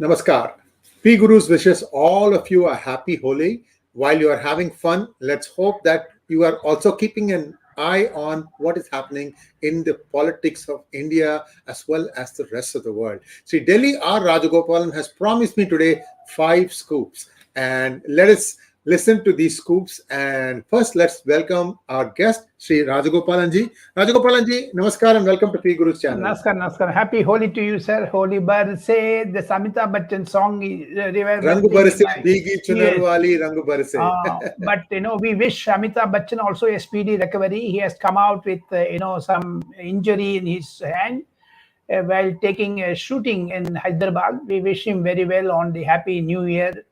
Namaskar. P Guru's wishes all of you a happy Holi. While you are having fun, let's hope that you are also keeping an eye on what is happening in the politics of India as well as the rest of the world. See, Delhi R Rajagopalan has promised me today 5 scoops, and let us listen to these scoops. And first, let's welcome our guest, Sri Rajagopalan ji. Rajagopalan ji, namaskar and welcome to P Guru's channel. Namaskar, namaskar. Happy Holi to you, sir. Holi Barse, the Samita Bachchan song is Rang barse, bigi chunar wali rang barse. But we wish Amitabh Bachchan also a speedy recovery. He has come out with some injury in his hand while taking a shooting in Hyderabad. We wish him very well on the happy New Year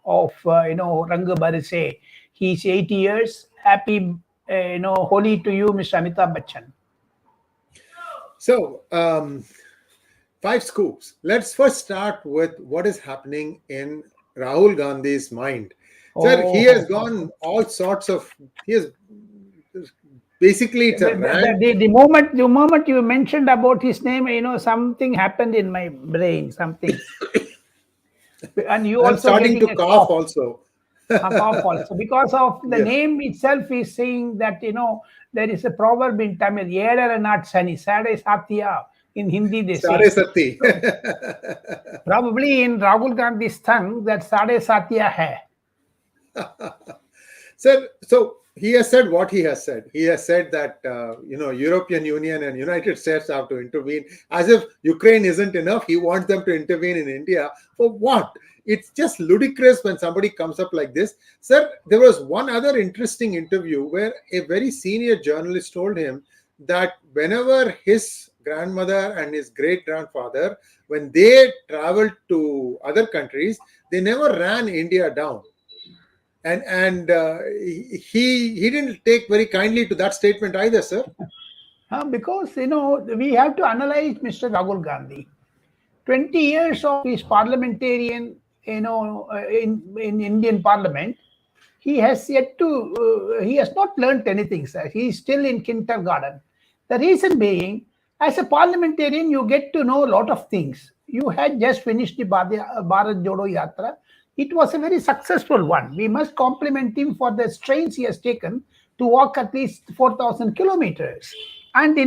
of Rang Barse. He's 80 years. Happy Holi to you, Mr. Amitabh Bachchan. So, 5 scoops. Let's first start with what is happening in Rahul Gandhi's mind. Sir, he has gone all sorts of. He has basically it's a rant. The moment you mentioned about his name, something happened in my brain. Something, and you I'm also starting to cough also. A cough also because of the name itself is saying that there is a proverb in Tamil, "Yedara not sunny, Sade Satya." In Hindi, they say. Sade Sati. Probably in Rahul Gandhi's tongue, that Sade Satya hai. Sir, so he has said what he has said. He has said that European Union and United States have to intervene. As if Ukraine isn't enough, he wants them to intervene in India. For what? It's just ludicrous when somebody comes up like this. Sir, there was one other interesting interview where a very senior journalist told him that whenever his grandmother and his great-grandfather, when they traveled to other countries, they never ran India down. And he didn't take very kindly to that statement either, sir. Because, we have to analyze Mr. Rahul Gandhi. 20 years of his parliamentarian, in Indian Parliament, he has he has not learned anything, sir. He is still in kindergarten. The reason being, as a parliamentarian, you get to know a lot of things. You had just finished the Bharat Jodo Yatra. It was a very successful one. We must compliment him for the strains he has taken to walk at least 4,000 kilometers. And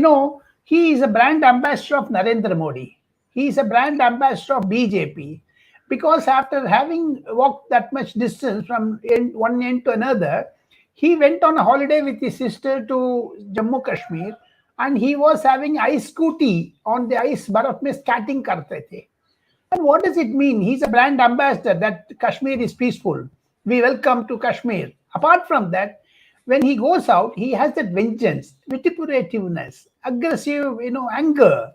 he is a brand ambassador of Narendra Modi. He is a brand ambassador of BJP. Because after having walked that much distance from one end to another, he went on a holiday with his sister to Jammu Kashmir, and he was having ice scooty on the ice baraf mein skating karte the. And what does it mean? He's a brand ambassador that Kashmir is peaceful. We welcome to Kashmir. Apart from that, when he goes out, he has that vengeance, vituperativeness, aggressive, anger.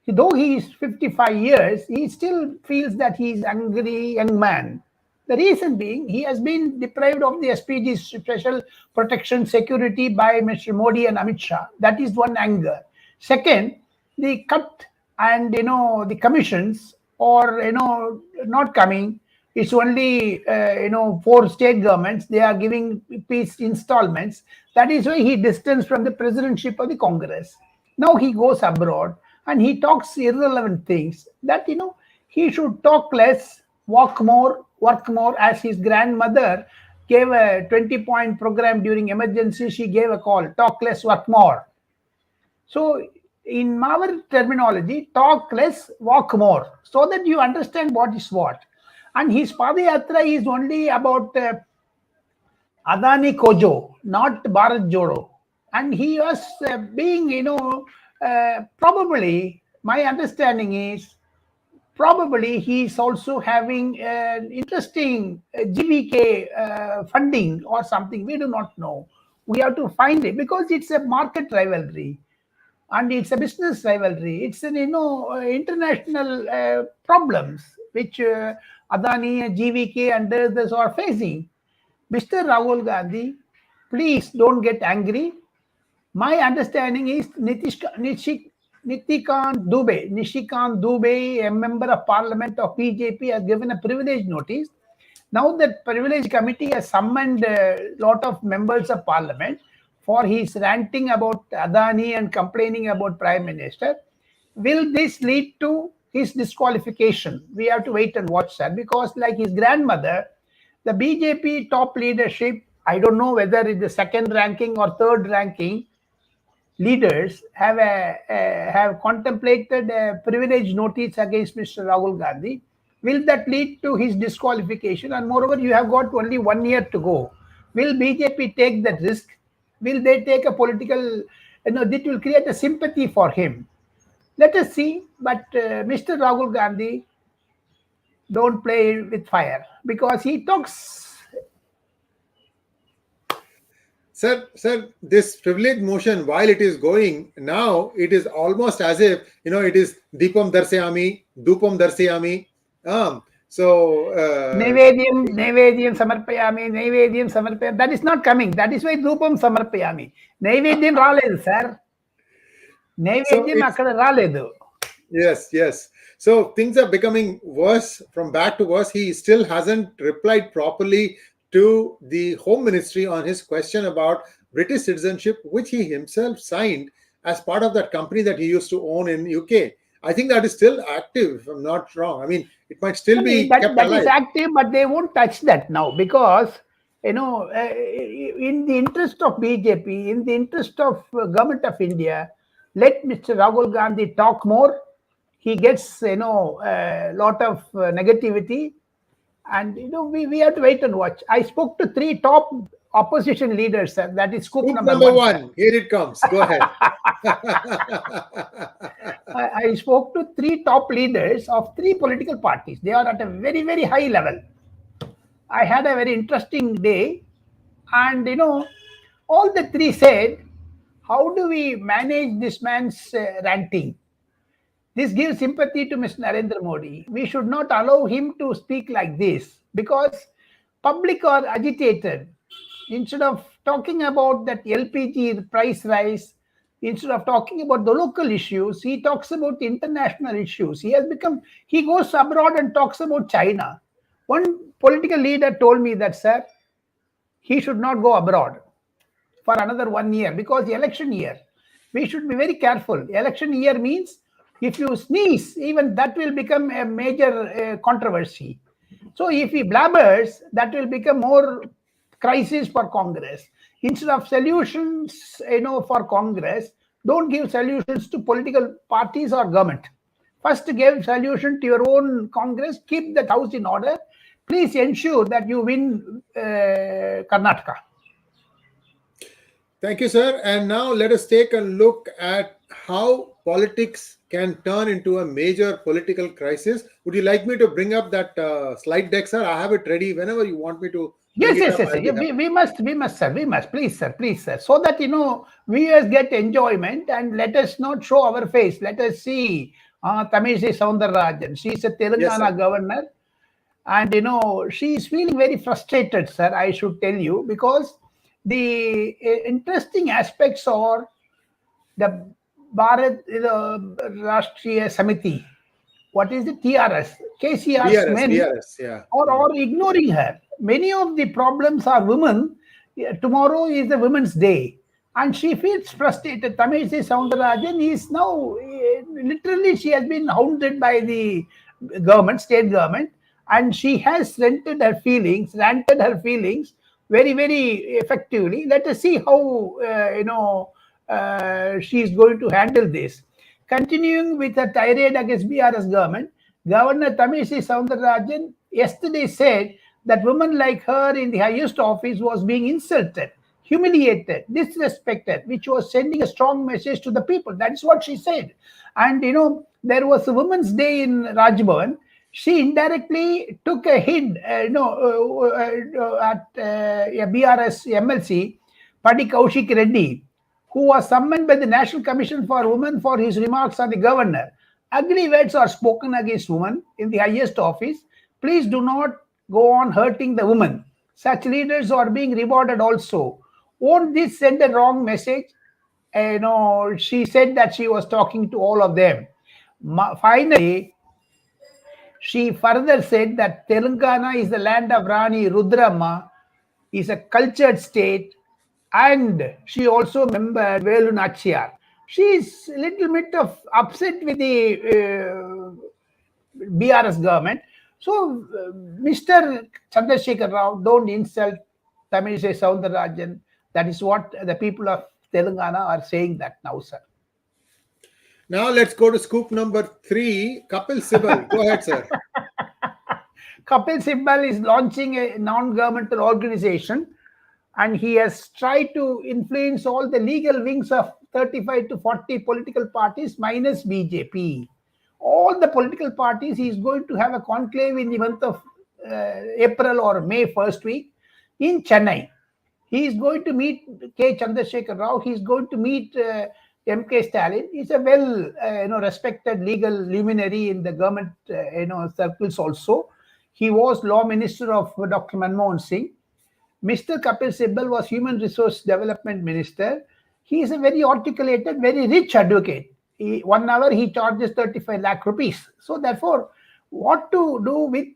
Though he is 55 years, he still feels that he is an angry young man. The reason being, he has been deprived of the SPG special protection security by Mr. Modi and Amit Shah. That is one anger. Second, the cut and the commissions or not coming. It's only 4 state governments. They are giving peace installments. That is why he distanced from the presidentship of the Congress. Now he goes abroad and he talks irrelevant things. That he should talk less, walk more, work more. As his grandmother gave a 20-point program during emergency, she gave a call: talk less, work more. So in our terminology, talk less, walk more, so that you understand what is what. And his Padayatra is only about Adani Kojo, not Bharat Jodo. And he was being, probably, my understanding is, probably he's also having an interesting GVK funding or something. We do not know. We have to find it because it's a market rivalry. And it's a business rivalry. It's an international problems which Adani, GVK, and others are facing. Mr. Rahul Gandhi, please don't get angry. My understanding is Nishikant Dubey, a member of Parliament of BJP, has given a privilege notice. Now that privilege committee has summoned a lot of members of Parliament for his ranting about Adani and complaining about Prime Minister. Will this lead to his disqualification. We have to wait and watch that, because like his grandmother, the BJP top leadership, I don't know whether it's the second ranking or third ranking leaders have contemplated a privilege notice against Mr. Rahul Gandhi. Will that lead to his disqualification? And moreover, you have got only 1 year to go. Will BJP take that risk? Will they take a political, that will create a sympathy for him? Let us see. But Mr. Rahul Gandhi, don't play with fire, because he talks. Sir, this privilege motion, while it is going now, it is almost as if, it is Deepam Darsayami, Dupam Darsayami. So Naivedyam samarpayami, Naivedyam samarpayami. That is not coming. That is why Dupam samarpayami. Naivedyam రాలేదు, sir. Naivedyam akkada రాలేదు. Yes. So things are becoming worse, from bad to worse. He still hasn't replied properly to the Home Ministry on his question about British citizenship, which he himself signed as part of that company that he used to own in UK. I think that is still active, if I'm not wrong. I mean, it might still be kept alive. That is active, but they won't touch that now, because, in the interest of BJP, in the interest of government of India, let Mr. Rahul Gandhi talk more. He gets, a lot of negativity. And, we have to wait and watch. I spoke to 3 top opposition leaders, sir. That is scoop number one. Here it comes. Go ahead. I spoke to 3 top leaders of 3 political parties. They are at a very, very high level. I had a very interesting day. And, all the 3 said, how do we manage this man's ranting? This gives sympathy to Mr. Narendra Modi. We should not allow him to speak like this, because public are agitated. Instead of talking about that LPG price rise, instead of talking about the local issues, he talks about international issues. He goes abroad and talks about China. One political leader told me that, sir, he should not go abroad for another 1 year, because the election year, we should be very careful. Election year means if you sneeze, even that will become a major controversy. So if he blabbers, that will become more crisis for Congress. Instead of solutions, for Congress, don't give solutions to political parties or government. First, give solution to your own Congress. Keep that house in order. Please ensure that you win Karnataka. Thank you, sir. And now let us take a look at how politics can turn into a major political crisis. Would you like me to bring up that slide deck, sir? I have it ready whenever you want me to. Yes. We must, sir. We must. Please, sir. So that, viewers get enjoyment, and let us not show our face. Let us see Tamilisai Soundararajan. She is a Telangana governor. And, she is feeling very frustrated, sir, I should tell you, because the interesting aspects are the Bharat Rashtriya Samiti. What is the TRS? KCR's men are ignoring her. Many of the problems are women. Tomorrow is the Women's Day. And she feels frustrated. Tamilisai Soundararajan is now, literally, she has been hounded by the government, state government, and she has ranted her feelings very, very effectively. Let us see how, she is going to handle this. Continuing with a tirade against BRS government, Governor Tamilisai Soundararajan yesterday said that women like her in the highest office was being insulted, humiliated, disrespected, which was sending a strong message to the people. That's what she said. And, there was a Women's Day in Rajbhavan. She indirectly took a hint, at a BRS MLC, Padi Kaushik Reddy, who was summoned by the National Commission for Women for his remarks on the governor. Ugly words are spoken against women in the highest office. Please do not go on hurting the women. Such leaders are being rewarded also. Won't this send a wrong message? She said that she was talking to all of them. Finally, she further said that Telangana is the land of Rani Rudramma, is a cultured state, and she also remembered Velu Nachiyar. She is a little bit of upset with the BRS government. So, Mr. Chandrasekhar Rao, don't insult Tamilisai Soundararajan. That is what the people of Telangana are saying that now, sir. Now let's go to scoop number 3. Kapil Sibal. Go ahead, sir. Kapil Sibal is launching a non-governmental organization, and he has tried to influence all the legal wings of 35 to 40 political parties minus BJP. All the political parties, he is going to have a conclave in the month of April or May first week in Chennai. He is going to meet K. Chandrasekhar Rao. He is going to meet M.K. Stalin. He's a well, respected legal luminary in the government, circles also. He was law minister of Dr. Manmohan Singh. Mr. Kapil Sibal was Human Resource Development Minister. He is a very articulated, very rich advocate. 1 hour he charges 35 lakh rupees. So therefore, what to do with,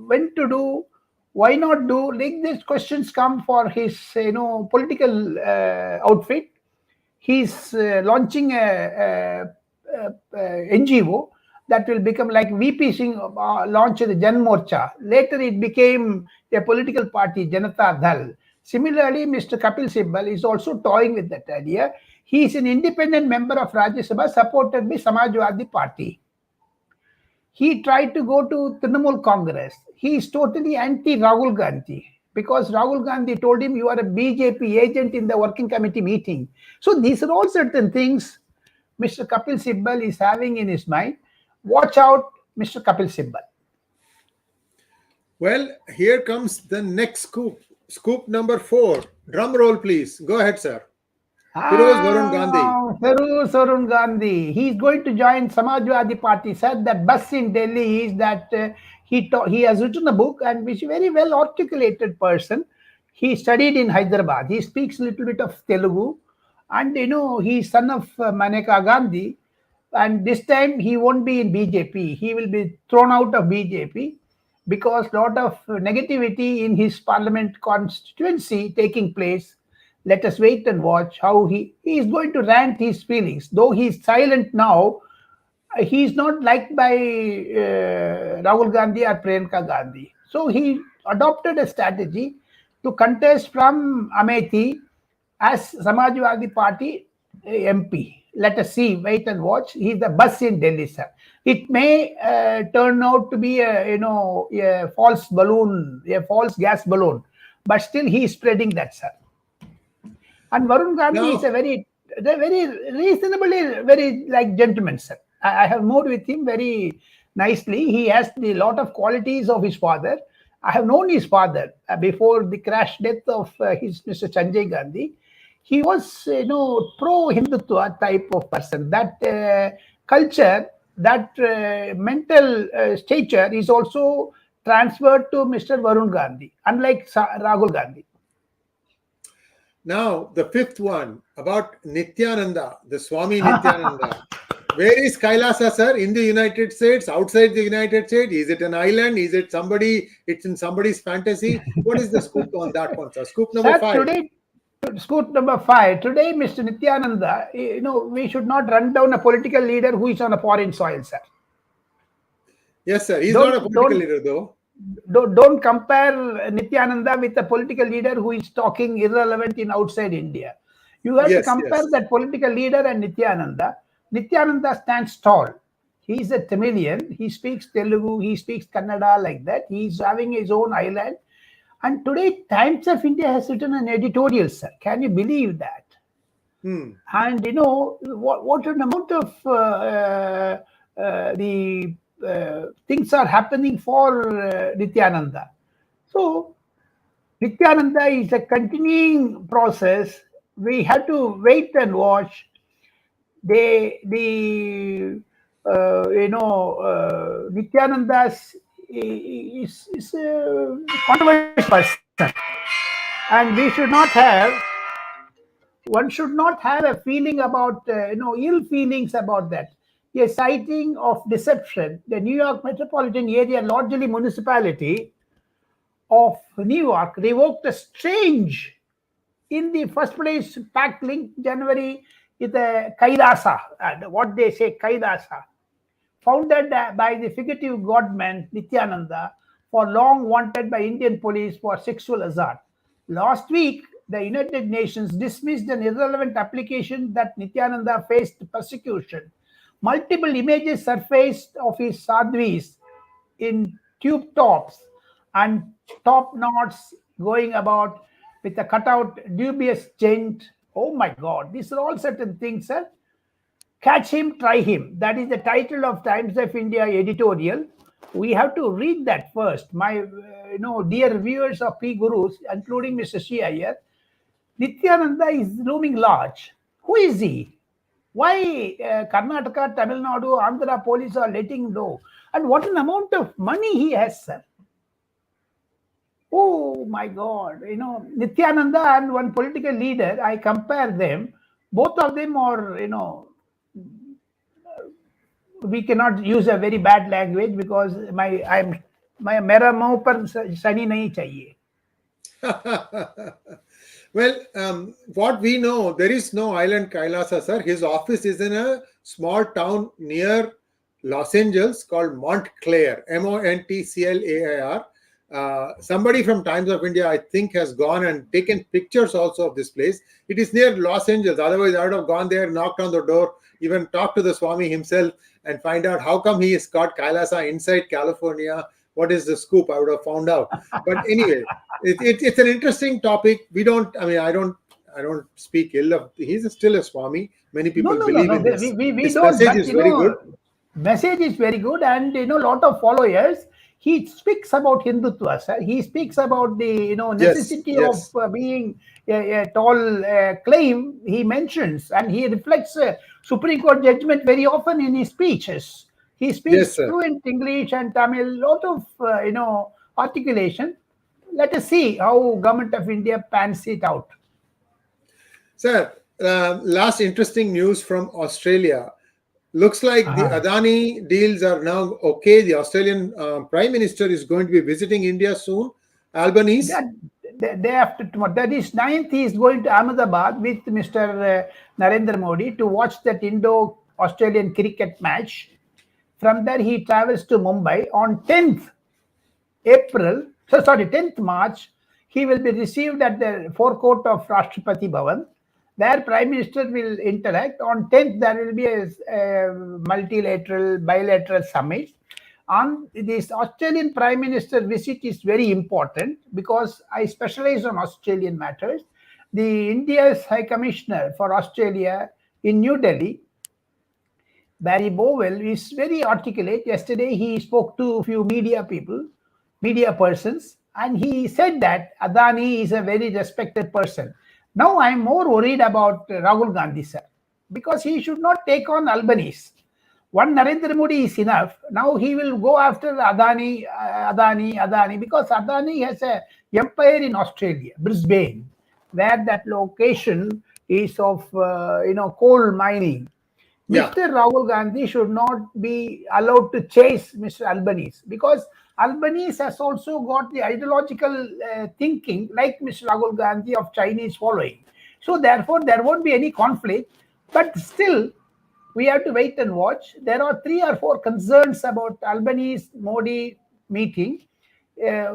when to do, why not do, like these questions come for his, political outfit. He's launching a NGO that will become like VP Singh launched the Jan Morcha. Later it became a political party, Janata Dal. Similarly, Mr. Kapil Sibal is also toying with that idea. He is an independent member of Rajya Sabha supported by Samajwadi Party. He tried to go to Trinamool Congress. He is totally anti-Rahul Gandhi because Rahul Gandhi told him, you are a BJP agent in the working committee meeting. So these are all certain things Mr. Kapil Sibal is having in his mind. Watch out, Mr. Kapil Sibal. Well, here comes the next scoop. Scoop number 4. Drum roll, please. Go ahead, sir. Firoz Varun Gandhi. Firoz Varun Gandhi. He is going to join Samajwadi Party. Said that bus in Delhi is that he has written a book and which is a very well articulated person. He studied in Hyderabad. He speaks a little bit of Telugu, and he is son of Maneka Gandhi. And this time he won't be in BJP. He will be thrown out of BJP because a lot of negativity in his parliament constituency taking place. Let us wait and watch how he is going to rant his feelings. Though he is silent now, he is not liked by Rahul Gandhi or Priyanka Gandhi. So he adopted a strategy to contest from Amethi as Samajwadi Party MP. Let us see, wait and watch. He's the bus in Delhi, sir. It may turn out to be a false balloon, a false gas balloon, but still he is spreading that, sir. And Varun Gandhi is a very reasonably, very like gentleman, sir. I have moved with him very nicely. He has a lot of qualities of his father. I have known his father before the crash death of his Mr. Sanjay Gandhi. He was, pro-Hindutva type of person. That culture, that mental stature is also transferred to Mr. Varun Gandhi, unlike Rahul Gandhi. Now, the 5th one about Nithyananda, the Swami Nithyananda. Where is Kailasa, sir? In the United States? Outside the United States? Is it an island? Is it somebody? It's in somebody's fantasy? What is the scoop on that one, sir? Scoop number 5. Scoop number 5. Today, Mr. Nithyananda, we should not run down a political leader who is on a foreign soil, sir. Yes, sir. He's not a political leader, though. Don't compare Nithyananda with a political leader who is talking irrelevant in outside India. You have to compare that political leader and Nithyananda. Nithyananda stands tall. He is a Tamilian. He speaks Telugu. He speaks Kannada like that. He is having his own island. And today, Times of India has written an editorial, sir. Can you believe that? And what an amount of the things are happening for Nithyananda. So, Nithyananda is a continuing process. We have to wait and watch. Nithyananda is a controversial person, and we should not have. One should not have a feeling about ill feelings about that. A sighting of deception. The New York metropolitan area, largely municipality of New York, revoked a strange, in the first place, pact link January with a Kailasa, and what they say Kailasa, founded by the fugitive Godmen Nithyananda, for long wanted by Indian police for sexual assault. Last week, the United Nations dismissed an irrelevant application that Nithyananda faced persecution. Multiple images surfaced of his sadhvis in tube tops and top knots going about with a cutout dubious gent. Oh my God, these are all certain things, sir. Catch him, try him. That is the title of Times of India editorial. We have to read that first. My, dear viewers of P Gurus, including Mr. Shi Iyer, Nityananda is looming large. Who is he? Why Karnataka, Tamil Nadu, Andhra police are letting him go? And what an amount of money he has, sir. Oh my God. Nityananda and one political leader, I compare them. Both of them are, we cannot use a very bad language because my mera muh par sani nahi chahiye. Well, what we know, there is no island Kailasa, sir. His office is in a small town near Los Angeles called Montclair, Montclair. Somebody from Times of India, I think, has gone and taken pictures also of this place. It is near Los Angeles. Otherwise, I would have gone there, knocked on the door, even talked to the Swami himself and find out how come he has got Kailasa inside California. What is the scoop? I would have found out. But anyway, it's an interesting topic. I don't speak ill of. He's still a Swami. Many people believe in this. We His don't. message is very good. Message is very good, and lot of followers. He speaks about Hindutva, sir. He speaks about the necessity of being a tall claim. He mentions, and he reflects Supreme Court judgment very often in his speeches. He speaks fluent English and Tamil, lot of articulation. Let us see how Government of India pans it out. Sir, last interesting news from Australia. Looks like the Adani deals are now okay. The Australian Prime Minister is going to be visiting India soon. Albanese. Day after tomorrow. That is 9th. He is going to Ahmedabad with Mr. Narendra Modi to watch that Indo-Australian cricket match. From there, he travels to Mumbai on 10th March. He will be received at the forecourt of Rashtrapati Bhavan. There, Prime Minister will interact. On 10th, there will be a multilateral, bilateral summit. And this Australian Prime Minister visit is very important because I specialize on Australian matters. The India's High Commissioner for Australia in New Delhi, Barry Bowell, is very articulate. Yesterday, he spoke to a few media persons, and he said that Adani is a very respected person. Now, I am more worried about Rahul Gandhi, sir, because he should not take on Albanese. One Narendra Modi is enough. Now he will go after Adani, because Adani has an empire in Australia, Brisbane, where that location is of coal mining. Yeah. Mr. Rahul Gandhi should not be allowed to chase Mr. Albanese because Albanese has also got the ideological thinking like Mr. Rahul Gandhi of Chinese following. So therefore, there won't be any conflict. But still, we have to wait and watch. There are 3 or 4 concerns about Albanese-Modi meeting.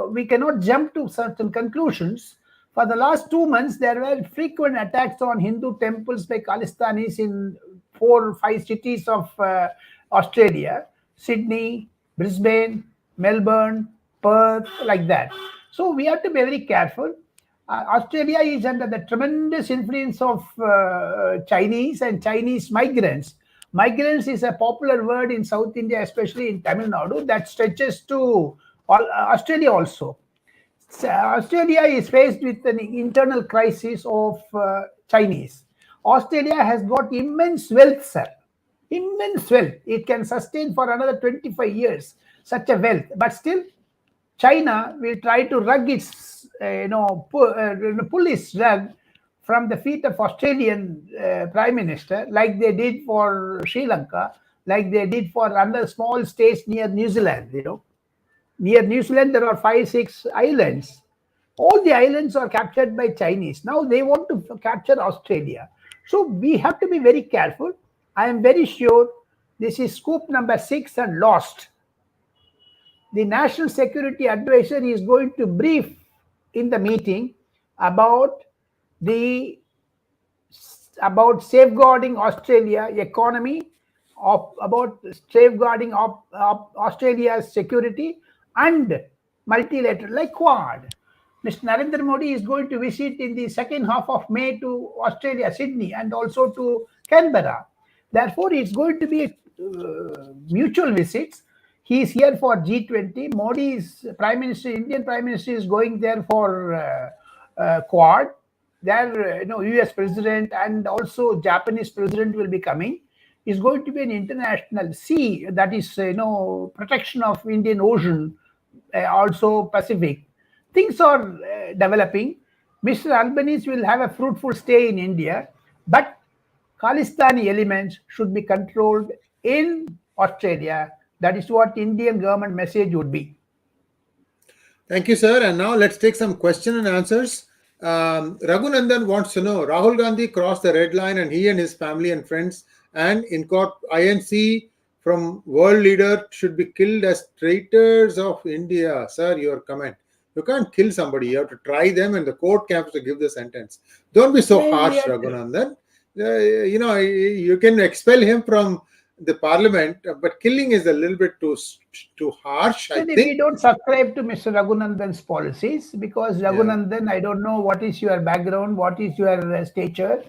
We cannot jump to certain conclusions. For the last 2 months, there were frequent attacks on Hindu temples by Khalistanis in 4 or 5 cities of Australia: Sydney, Brisbane, Melbourne, Perth, like that. So we have to be very careful. Australia is under the tremendous influence of Chinese and Chinese migrants. Migrants is a popular word in South India, especially in Tamil Nadu, that stretches to Australia also. Australia is faced with an internal crisis of Chinese. Australia has got immense wealth, sir. Immense wealth. It can sustain for another 25 years such a wealth. But still, China will try to rug its, pull its rug from the feet of Australian Prime Minister, like they did for Sri Lanka, like they did for other small states near New Zealand. Near New Zealand, there are 5, 6 islands. All the islands are captured by Chinese. Now they want to capture Australia. So we have to be very careful. I am very sure This is scoop number 6 and lost. The National Security Advisor is going to brief in the meeting about the about safeguarding Australia economy, about safeguarding of Australia's security and multilateral like Quad. Mr. Narendra Modi is going to visit in the second half of May to Australia, Sydney, and also to Canberra. Therefore, it's going to be mutual visits. He is here for G20. Modi's Prime Minister, Indian Prime Minister, is going there for Quad. There, U.S. President and also Japanese President will be coming. It's going to be an international sea, that is, protection of Indian Ocean, also Pacific. Things are developing. Mr. Albanese will have a fruitful stay in India, but Khalistani elements should be controlled in Australia. That is what Indian government message would be. Thank you, sir. And now let's take some question and answers. Raghunandan wants to know, Rahul Gandhi crossed the red line and he and his family and friends and INC from world leader should be killed as traitors of India. Sir, your comment. You can't kill somebody. You have to try them and the court has to give the sentence. Don't be so harsh, Raghunandan. You can expel him from the parliament, but killing is a little bit too harsh, I think. We don't subscribe to Mr. Raghunandan's policies because Raghunandan, I don't know what is your background, what is your stature.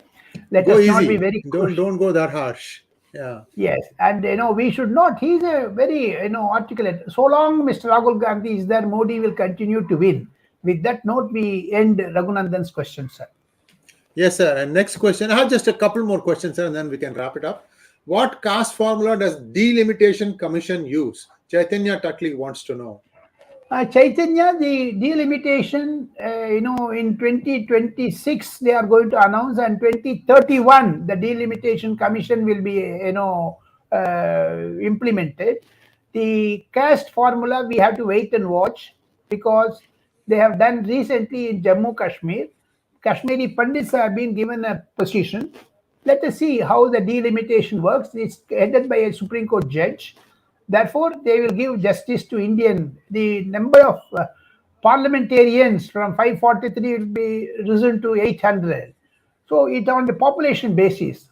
Let us not be very don't go that harsh. Yeah. Yes, and we should not. He's a very articulate. So long Mr. Rahul Gandhi is there, Modi will continue to win. With that note, we end Raghunandan's question, sir. Yes, sir. And next question. I have just a couple more questions, sir, and then we can wrap it up. What caste formula does Delimitation Commission use? Chaitanya Takli wants to know. Chaitanya, the delimitation, in 2026 they are going to announce, and 2031 the delimitation commission will be, implemented. The caste formula we have to wait and watch because they have done recently in Jammu Kashmir. Kashmiri Pandits have been given a position. Let us see how the delimitation works. It's headed by a Supreme Court judge. Therefore, they will give justice to Indian. The number of parliamentarians from 543 will be risen to 800. So it on the population basis.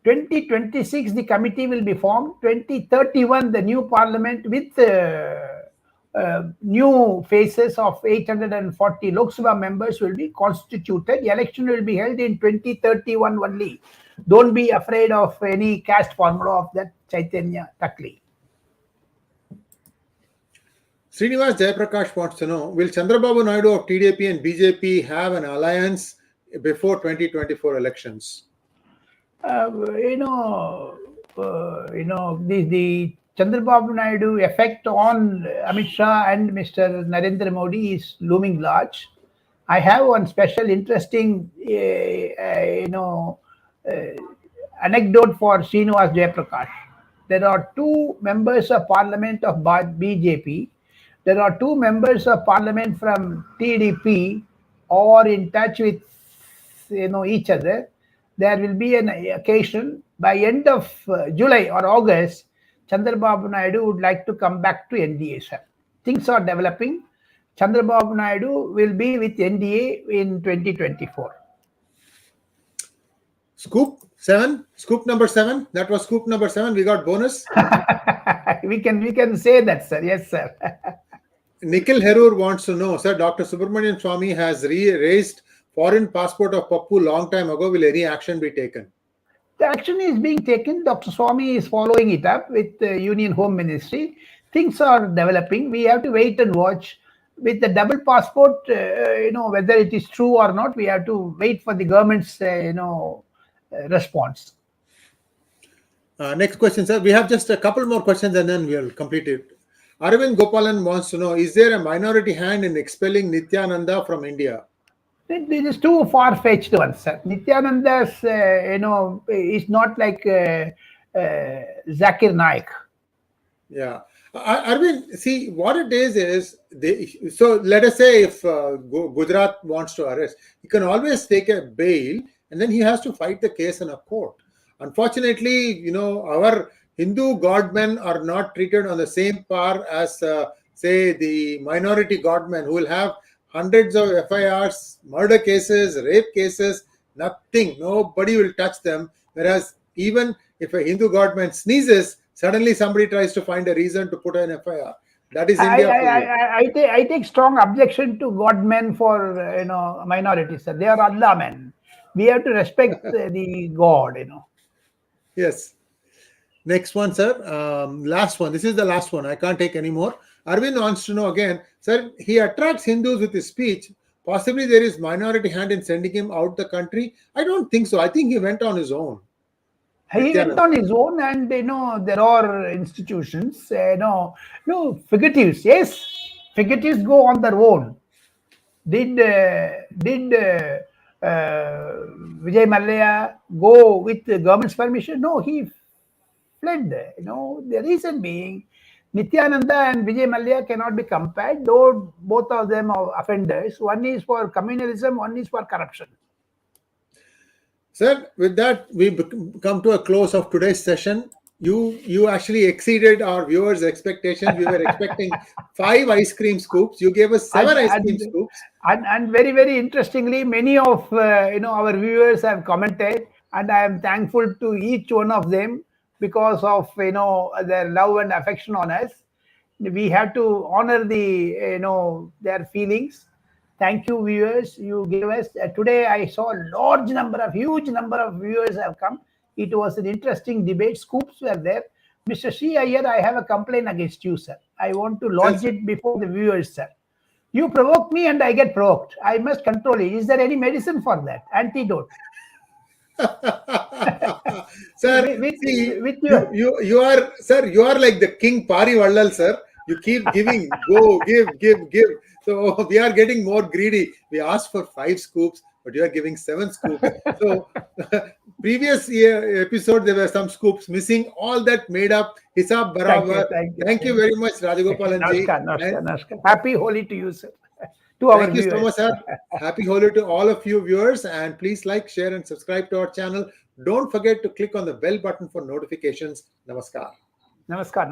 2026, the committee will be formed. 2031, the new parliament with new faces of 840 Lok Sabha members will be constituted. The election will be held in 2031 only. Don't be afraid of any caste formula of that Chaitanya Takli. Srinivas Jayaprakash wants to know, will Chandrababu Naidu of TDP and BJP have an alliance before 2024 elections? The Chandrababu Naidu effect on Amit Shah and Mr. Narendra Modi is looming large. I have one special interesting, anecdote for Srinivas Jayaprakash. There are two members of parliament of BJP. There are two members of parliament from TDP or in touch with each other. There will be an occasion by end of July or August. Chandrababu Naidu would like to come back to NDA, sir. Things are developing. Chandrababu Naidu will be with NDA in 2024. Scoop number 7. That was scoop number 7. We got bonus. we can say that, sir. Yes, sir. Nikhil Herur wants to know, sir, Dr. Subramanian Swami has raised foreign passport of Pappu long time ago. Will any action be taken? The action is being taken. Dr. Swami is following it up with the Union Home Ministry. Things are developing. We have to wait and watch. With the double passport, whether it is true or not, we have to wait for the government's, response. Next question, sir. We have just a couple more questions and then we'll complete it. Arvind Gopalan wants to know, is there a minority hand in expelling Nithyananda from India? It is too far-fetched one, sir. Nithyananda's, is not like Zakir Naik. Yeah. Arvind, see, what it is so let us say if Gujarat wants to arrest, he can always take a bail and then he has to fight the case in a court. Unfortunately, our Hindu godmen are not treated on the same par as, say, the minority godmen who will have hundreds of FIRs, murder cases, rape cases, nothing. Nobody will touch them. Whereas even if a Hindu godman sneezes, suddenly somebody tries to find a reason to put an FIR. That is I, India I, for you. I take strong objection to Godmen for minorities. Sir. They are Allah men. We have to respect the God. Yes. Next one, sir. Last one. This is the last one. I can't take any more. Arvind wants to know again, sir, he attracts Hindus with his speech. Possibly there is minority hand in sending him out the country. I don't think so. I think he went on his own. He went Nityananda. on his own, and there are institutions. No fugitives. Yes, fugitives go on their own. Did Vijay Mallya go with the government's permission? No, he fled. The reason being, Nityananda and Vijay Mallya cannot be compared, though both of them are offenders. One is for communalism, one is for corruption. Sir, with that, we come to a close of today's session. You actually exceeded our viewers' expectations. We were expecting 5 ice cream scoops. You gave us 7 And, ice cream and, scoops. and very, very interestingly, many of our viewers have commented, and I am thankful to each one of them because of their love and affection on us. We have to honor their feelings. Thank you, viewers. You gave us today. I saw a huge number of viewers have come. It was an interesting debate. Scoops were there. Mr. Shi Iyer, I have a complaint against you, sir. I want to lodge it before the viewers, sir. You provoke me and I get provoked. I must control it. Is there any medicine for that? Antidote. Sir, with, see, with your you are, sir, you are like the King Pari Vallal, sir. You keep giving, go, give. So we are getting more greedy. We asked for 5 scoops, but you are giving 7 scoops. So previous year episode, there were some scoops missing. All that made up. Hisab Barabar. Thank you very much, Rajagopalan ji. Namaskar. Happy Holi to you, sir. To our Thank you so viewers. much, sir. Happy Holi to all of you viewers. And please like, share, and subscribe to our channel. Don't forget to click on the bell button for notifications. Namaskar. Namaskar.